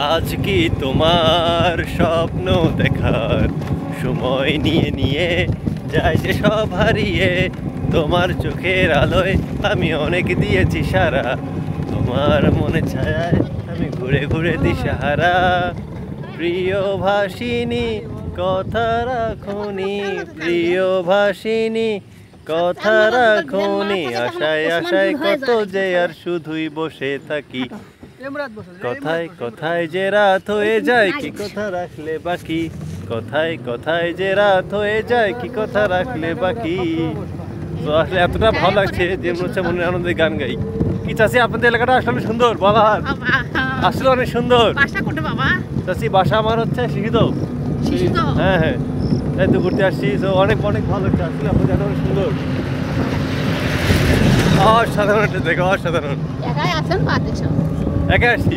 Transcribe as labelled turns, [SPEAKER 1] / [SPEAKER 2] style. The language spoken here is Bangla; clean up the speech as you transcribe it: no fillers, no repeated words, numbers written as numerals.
[SPEAKER 1] আজ কি তোমার স্বপ্ন দেখার সময় নিয়ে নিয়ে যায় যে সব হারিয়ে, তোমার চোখের আলোয় আমি অনেক দিয়েছি সারা, তোমার মনে ছায়ায় আমি ঘুরে ঘুরে দিশাহারা। প্রিয় ভাসিনী কথা রাখুনি, প্রিয় ভাসিনী কথা রাখুনি, আশায় আশায় কত যে আর শুধুই বসে থাকি। কথায় কথায় যে রাত হয়ে যায় কি কথা রাখলে বাকি, কথায় কথায় যে রাত হয়ে যায় কি কথা রাখলে বাকি। তো আসলে এতটা ভালো লাগছে যে মনে হচ্ছে মনের আনন্দে গান গাই। কি চাষি আপনাদের এলাকাটা আসলে সুন্দর বলার, আসলে অনেক সুন্দর। চাষি বাসা আমার হচ্ছে শিশিত। হ্যাঁ হ্যাঁ, তাই তো ঘুরতে আসছি, তো অনেক অনেক ভালো লাগছে আসলে আপনাদের অনেক সুন্দর। অসাধারণ একটা দেখো, অসাধারণ। একা আসছি।